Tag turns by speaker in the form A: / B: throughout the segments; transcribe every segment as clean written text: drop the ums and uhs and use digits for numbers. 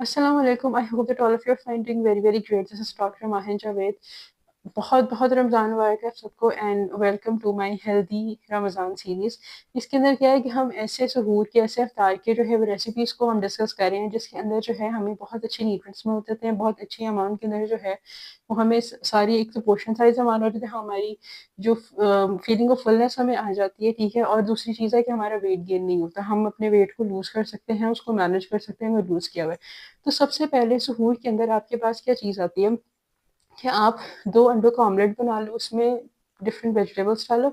A: Assalamu alaikum. I hope that all of you are finding very, very great. This is Dr. Mahin Javed. बहुत बहुत रमज़ान मुबारक है आप सबको and welcome to my healthy Ramzan series. इसके अंदर क्या है कि हम ऐसे सहूर के ऐसे अफ्तार के जो है वो रेसिपीज़ को हम डिस्कस कर रहे हैं, जिसके अंदर जो है हमें बहुत अच्छे न्यूट्रिएंट्स मिलते हैं, बहुत अच्छी अमाउंट के अंदर जो है वो हमें सारी एक तो पोर्शन साइज हमारा होता है, हमारी जो फीलिंग ऑफ फुलनेस हमें आ जाती है, ठीक है। और दूसरी चीज़ है कि हमारा वेट गेन नहीं होता, हम अपने वेट को लूज़ कर सकते हैं, उसको मैनेज कर सकते हैं अगर लूज़ किया हुआ है। तो सबसे पहले सहूर के अंदर आपके पास क्या चीज़ आती है कि आप 2 अंडों का ऑमलेट बना लो, उसमें डिफरेंट वेजिटेबल्स डालो,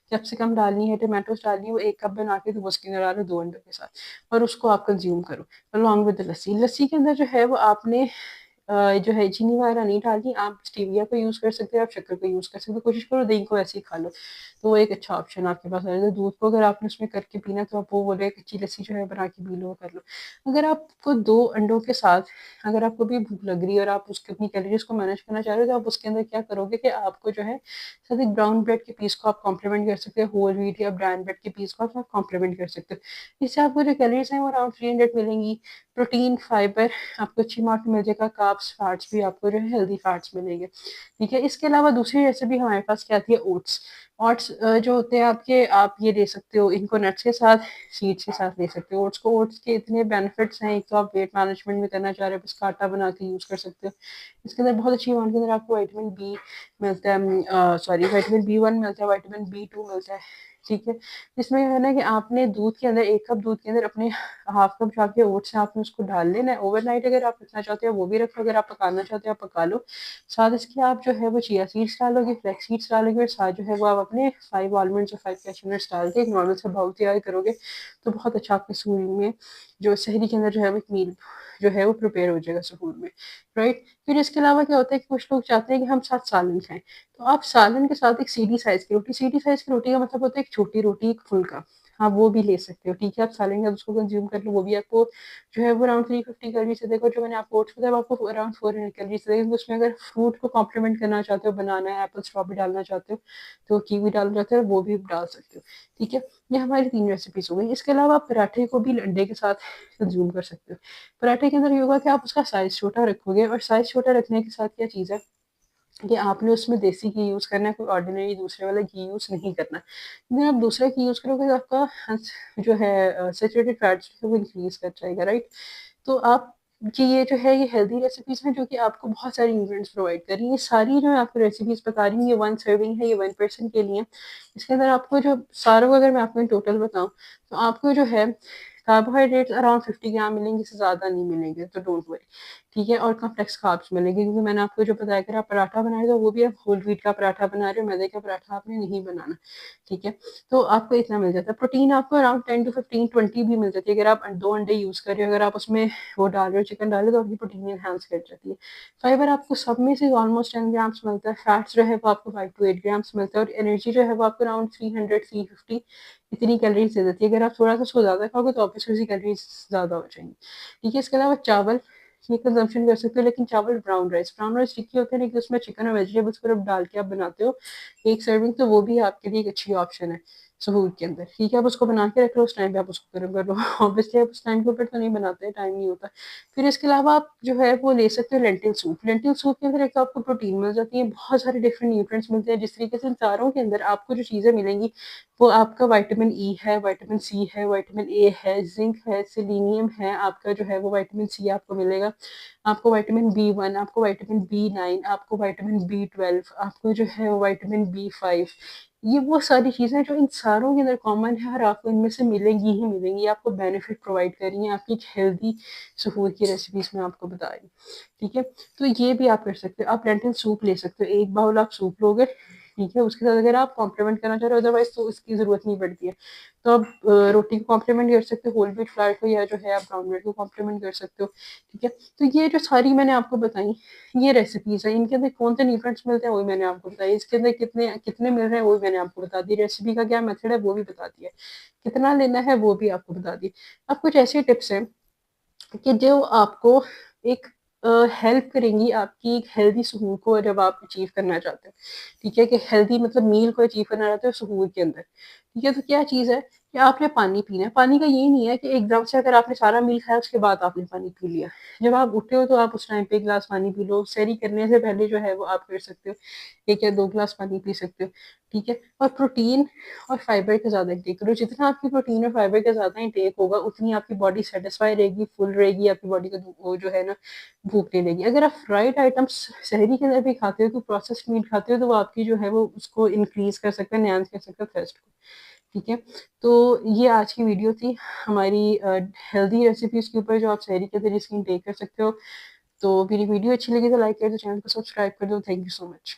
A: कैप्सिकम डालनी है, टोमेटोज़ डालनी है, वो 1 कप बना के तो उसके अंदर डालो 2 अंडों के साथ और उसको आप कंज़्यूम करो अलॉन्ग विद द लस्सी। लस्सी के अंदर जो है वो आपने जो है चीनी वगैरह नहीं डालनी, आप स्टीविया को यूज़ कर सकते हो, आप शक्कर को यूज़ कर सकते हो। कोशिश करो दही को ऐसे ही खा लो, तो वो एक अच्छा ऑप्शन आपके पास रहेगा। दूध को अगर आपने उसमें करके पीना तो आप वो बोले कच्ची लस्सी जो है बना के पी लो, कर लो। अगर आपको 2 अंडों के साथ अगर आपको भी भूख लग रही है और आप उसकी अपनी कैलोरीज़ को मैनेज करना चाह रहे हो, तो आप उसके अंदर क्या करोगे कि आपको जो है साथ एक ब्राउन ब्रेड के पीस को आप कॉम्प्लीमेंट कर सकते हो, होल व्हीट या ब्राउन ब्रेड के पीस को आप कॉम्प्लीमेंट कर सकते हो। इससे आपको जो कैलोरीज़ हैं वो अराउंड 300 मिलेंगी। प्रोटीन, फाइबर आपको अच्छी मात्रा में मिल जाएगा, कार्ब्स, फैट्स भी आपको जो है हेल्दी फैट्स मिलेंगे, ठीक है। इसके अलावा दूसरी रेसिपी हमारे पास क्या आती है, ओट्स। ओट्स जो होते हैं आपके, आप ये ले सकते हो इनको नट्स के साथ, सीड्स के साथ ले सकते हो ओट्स को। ओट्स के इतने बेनिफिट्स हैं, एक तो आप वेट मैनेजमेंट में करना चाह रहे हो, इसका आटा बना के यूज़ कर सकते हो। इसके अंदर बहुत अच्छी अमाउंट के अंदर आपको विटामिन बी मिलता है, सॉरी विटामिन B1 मिलता है, विटामिन B2 मिलता है, ठीक है। इसमें है ना कि आपने दूध के अंदर 1 कप दूध के अंदर अपने हाफ कप जाके ओट्स है आपने उसको डाल लेना है ओवरनाइट। अगर आप रखना चाहते हो वो भी रखो, अगर आप पकाना चाहते हो आप पका लो। साथ इसके आप जो है वो चिया सीड्स डालोगे, फ्लैक्स सीड्स डालोगे और साथ जो है वो आप अपने 5 आलमंड्स और 5 कैशनट्स डाल के एक नॉर्मल सा बाउल तैयार करोगे, तो बहुत अच्छा आपके सहूर में जो शहरी के अंदर जो है वो एक मील जो है वो प्रिपेयर हो जाएगा सहूर में, राइट। फिर इसके अलावा क्या होता है कि कुछ लोग चाहते हैं कि हम साथ सालन खाएं, तो आप सालन के साथ एक सीडी साइज की रोटी, सीडी साइज की रोटी का मतलब होता है एक छोटी रोटी, एक फुल्का, हाँ वो भी ले सकते हो, ठीक है। आप सालन के साथ उसको कंज्यूम कर लो, वो भी आपको जो है वो अराउंड 350 कैलोरी से देखो, जो मैंने आपको ओट्स बताया आपको अराउंड 400 कैलोरी से देगा। उसमें अगर फ्रूट को कॉम्प्लीमेंट करना चाहते हो, बनाना है, एप्पल स्ट्रॉबेरी डालना चाहते हो तो कीवी डालना चाहते हो वो भी डाल सकते हो, ठीक है। ये हमारी 3 रेसिपीज हो गई। इसके अलावा आप पराठे को भी अंडे के साथ कंज्यूम कर सकते हो। पराठे के अंदर ये होगा कि आप उसका साइज छोटा रखोगे, और साइज छोटा रखने के साथ क्या चीज़ है कि आपने उसमें देसी घी यूज़ करना है, कोई ऑर्डिनरी दूसरे वाला घी यूज़ नहीं करना। अगर आप दूसरा घी यूज़ करोगे तो आपका जो है सैचुरेटेड फैट्स जो है वो इंक्रीज़ कर जाएगा, राइट। तो आप कि ये जो है ये हेल्दी रेसिपीज़ हैं जो कि आपको बहुत सारी इंग्रेडिएंट्स प्रोवाइड कर रही हैं। ये सारी जो मैं आपको रेसिपीज़ बता रही हूँ ये 1 सर्विंग है, ये 1 पर्सन के लिए। इसके अंदर आपको जो सारों को अगर मैं आपको इन टोटल बताऊँ तो आपको जो है कार्बोहाइड्रेट्स अराउंड 50 ग्राम मिलेंगे, इससे ज़्यादा नहीं मिलेंगे, तो डोंट वरी, ठीक है। और कॉम्प्लेक्स कार्ब्स मिलेंगे, क्योंकि मैंने आपको जो बताया अगर आप पराठा बना रहे हो तो वो भी आप होल व्हीट का पराठा बना रहे हो, मैदे का पराठा आपने नहीं बनाना, ठीक है। तो आपको इतना मिल जाता है। प्रोटीन आपको अराउंड 10 टू 15 20 भी मिल जाती है, अगर आप 2 अंडे यूज़ कर रहे हो, अगर आप उसमें वो डाल रहे हो चिकन डाल रहे हो तो आपकी प्रोटीन एनहांस कर जाती है। फाइबर आपको सब में से ऑलमोस्ट 10 ग्राम्स मिलता है, फैट्स जो है वो आपको 5 टू 8 ग्राम्स मिलता है, और एनर्जी जो है वो आपको अराउंड 300 350 इतनी कैलोरीज दे देती है। अगर आप थोड़ा सा उसको ज़्यादा खाओगे तो ऑब्वियसली कैलोरीज ज़्यादा हो जाएंगी, ठीक है। इसके अलावा चावल ये कंजम्पशन कर सकते हो, लेकिन चावल ब्राउन राइस स्टिकी होते हैं, लेकिन उसमें चिकन और वेजिटेबल्स को जब डाल के आप बनाते हो एक सर्विंग, तो वो भी आपके लिए एक अच्छी ऑप्शन है सहूर के अंदर, ठीक है। आप उसको बना के रख लो, उस टाइम पे आप उसको गर्म कर लो। ऑब्वियसली आप उस टाइम के ऊपर तो नहीं बनाते, टाइम नहीं होता। फिर इसके अलावा आप जो है वो ले सकते हो लेंटिल सूप। लेंटिल सूप के अंदर एक तो आपको प्रोटीन मिल जाती है, बहुत सारे डिफरेंट न्यूट्रिएंट्स मिलते हैं। जिस तरीके से इन चारों के अंदर आपको जो चीज़ें मिलेंगी वो आपका विटामिन ई है, विटामिन सी है, विटामिन ए है, जिंक है, सेलेनियम है, आपका जो है वो विटामिन सी आपको मिलेगा, आपको विटामिन B1, आपको विटामिन B9, आपको विटामिन B12, आपको जो है विटामिन B5। ये वो सारी चीज़ें जो इन सारों के अंदर कॉमन है और आपको इनमें से मिलेंगी ही मिलेंगी, आपको बेनिफिट प्रोवाइड कर रही हैं आपकी एक हेल्दी सहूर की रेसिपीज़ में आपको बता रही हूँ, ठीक है। तो ये भी आप कर सकते हो, आप लेंटिल सूप ले सकते हो, 1 बाउल आप सूप लोगे, ठीक है। उसके साथ अगर आप कॉम्प्लीमेंट करना चाह रहे हो अदरवाइज तो उसकी ज़रूरत नहीं पड़ती है, तो आप रोटी को कॉम्प्लीमेंट कर सकते हो, होल व्हीट फ्लावर को, या जो है आप ब्राउन ब्रेड को कॉम्प्लीमेंट कर सकते हो, ठीक है। तो ये जो सारी मैंने आपको बताई ये रेसिपीज़ है, इनके अंदर कौन से न्यूट्रिएंट्स मिलते हैं वो भी मैंने आपको बताया, इसके अंदर कितने कितने मिल रहे हैं वो भी मैंने आपको बता दी, रेसिपी का क्या मेथड है वो भी बता दिया, कितना लेना है वो भी आपको बता दी। अब कुछ ऐसे टिप्स हैं कि जो आपको एक हेल्प करेंगी आपकी एक हेल्दी सहूर को जब आप अचीव करना चाहते हो, ठीक है। कि हेल्दी मतलब मील को अचीव करना चाहते हो सहूर के अंदर, ठीक है। तो क्या चीज़ है या आपने पानी पीना है। पानी का ये नहीं है कि एकदम से अगर आपने सारा मील खाया उसके बाद आपने पानी पी लिया। जब आप उठे हो तो आप उस टाइम पे 1 ग्लास पानी पी लो। सहरी करने से पहले जो है वो आप कर सकते हो 1 या 2 ग्लास पानी पी सकते हो, ठीक है? और प्रोटीन और फाइबर का ज़्यादा इंटेक करो। जितना आपकी प्रोटीन और फाइबर का ज़्यादा इंटेक होगा उतनी आपकी बॉडी सैटिस्फाई रहेगी, फुल रहेगी, आपकी बॉडी को वो जो है ना भूख नहीं लगेगी। अगर आप फ्राइड आइटम्स सहरी के अंदर भी खाते हो, तो प्रोसेस्ड मीट खाते हो, तो वो आपकी जो है वो उसको इंक्रीज़ कर सकता है, एनहांस कर सकता है थ्रस्ट को। ठीक है? तो ये आज की वीडियो थी हमारी हेल्दी रेसिपीज़ के ऊपर जो आप सहरी के अंदर इसकी इनटेक कर सकते हो। तो मेरी वीडियो अच्छी लगी तो लाइक कर दो, चैनल को सब्सक्राइब कर दो। Thank you so much.